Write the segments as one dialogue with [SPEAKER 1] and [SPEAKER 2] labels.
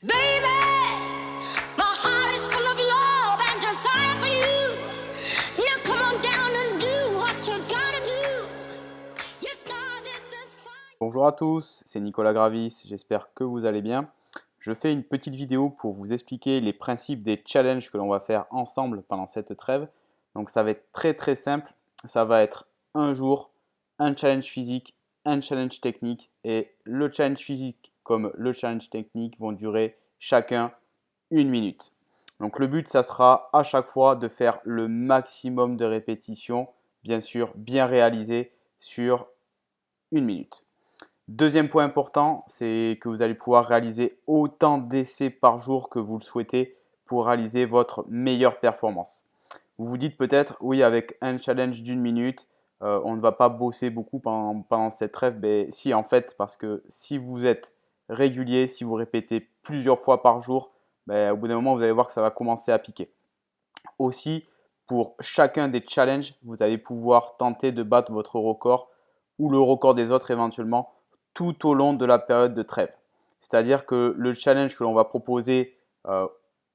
[SPEAKER 1] Baby, my heart is full of love and desire for you. Now come on down and do what you gotta do. You started this fire.
[SPEAKER 2] Bonjour à tous, c'est Nicolas Gravis, j'espère que vous allez bien. Je fais une petite vidéo pour vous expliquer les principes des challenges que l'on va faire ensemble pendant cette trêve. Donc ça va être très simple, ça va être un jour, un challenge physique, un challenge technique et le challenge physique comme le challenge technique vont durer chacun 1 minute. Donc le but, ça sera à chaque fois de faire le maximum de répétitions, bien sûr bien réalisées sur 1 minute. Deuxième point important, c'est que vous allez pouvoir réaliser autant d'essais par jour que vous le souhaitez pour réaliser votre meilleure performance. Vous vous dites peut-être, oui, avec un challenge d'1 minute, on ne va pas bosser beaucoup pendant cette trêve. Mais si, en fait, parce que si vous êtes régulier, si vous répétez plusieurs fois par jour, au bout d'un moment, vous allez voir que ça va commencer à piquer. Aussi, pour chacun des challenges, vous allez pouvoir tenter de battre votre record ou le record des autres éventuellement tout au long de la période de trêve. C'est-à-dire que le challenge que l'on va proposer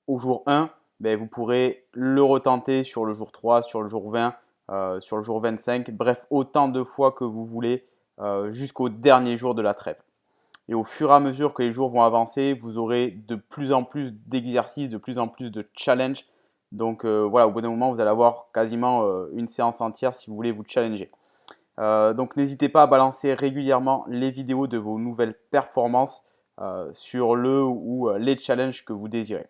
[SPEAKER 2] au jour 1, vous pourrez le retenter sur le jour 3, sur le jour 20, sur le jour 25, bref, autant de fois que vous voulez jusqu'au dernier jour de la trêve. Et au fur et à mesure que les jours vont avancer, vous aurez de plus en plus d'exercices, de plus en plus de challenges. Donc voilà, au bout d'un moment, vous allez avoir quasiment une séance entière si vous voulez vous challenger. Donc n'hésitez pas à balancer régulièrement les vidéos de vos nouvelles performances sur le ou les challenges que vous désirez.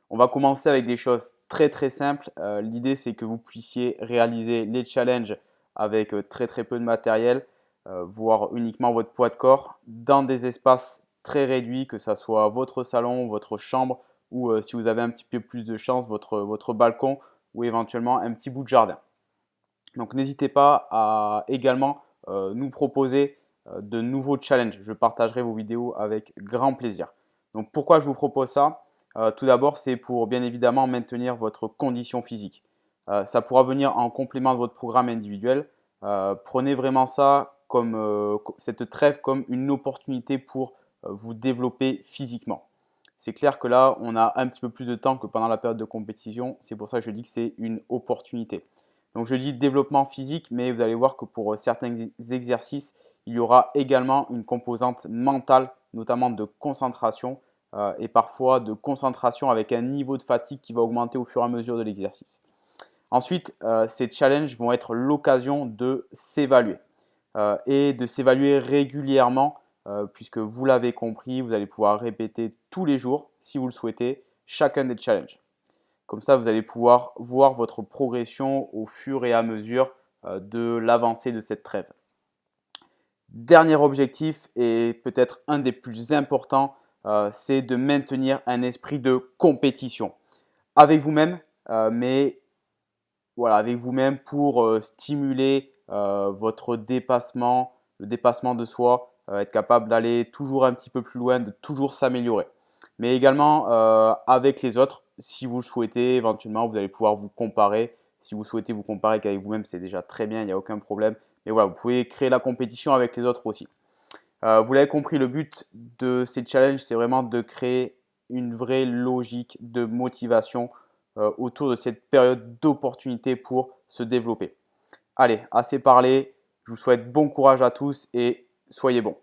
[SPEAKER 2] On va commencer avec des choses très simples. L'idée, c'est que vous puissiez réaliser les challenges avec très peu de matériel, voire uniquement votre poids de corps, dans des espaces très réduits, que ce soit votre salon, votre chambre, ou si vous avez un petit peu plus de chance, votre balcon, ou éventuellement un petit bout de jardin. Donc n'hésitez pas à également nous proposer de nouveaux challenges. Je partagerai vos vidéos avec grand plaisir. Donc pourquoi je vous propose ça? Tout d'abord, c'est pour bien évidemment maintenir votre condition physique. Ça pourra venir en complément de votre programme individuel. Prenez vraiment ça comme cette trêve comme une opportunité pour vous développer physiquement. C'est clair que là, on a un petit peu plus de temps que pendant la période de compétition. C'est pour ça que je dis que c'est une opportunité. Donc je dis développement physique, mais vous allez voir que pour certains exercices, il y aura également une composante mentale, notamment de concentration et parfois de concentration avec un niveau de fatigue qui va augmenter au fur et à mesure de l'exercice. Ensuite, ces challenges vont être l'occasion de s'évaluer et de s'évaluer régulièrement puisque vous l'avez compris, vous allez pouvoir répéter tous les jours, si vous le souhaitez, chacun des challenges. Comme ça, vous allez pouvoir voir votre progression au fur et à mesure de l'avancée de cette trêve. Dernier objectif et peut-être un des plus importants, c'est de maintenir un esprit de compétition avec vous-même, mais voilà, avec vous-même pour stimuler votre dépassement, le dépassement de soi, être capable d'aller toujours un petit peu plus loin, de toujours s'améliorer. Mais également avec les autres, si vous le souhaitez, éventuellement, vous allez pouvoir vous comparer. Si vous souhaitez vous comparer qu'avec vous-même, c'est déjà très bien, il n'y a aucun problème. Mais voilà, vous pouvez créer la compétition avec les autres aussi. Vous l'avez compris, le but de ces challenges, c'est vraiment de créer une vraie logique de motivation autour de cette période d'opportunité pour se développer. Allez, assez parlé. Je vous souhaite bon courage à tous et soyez bons.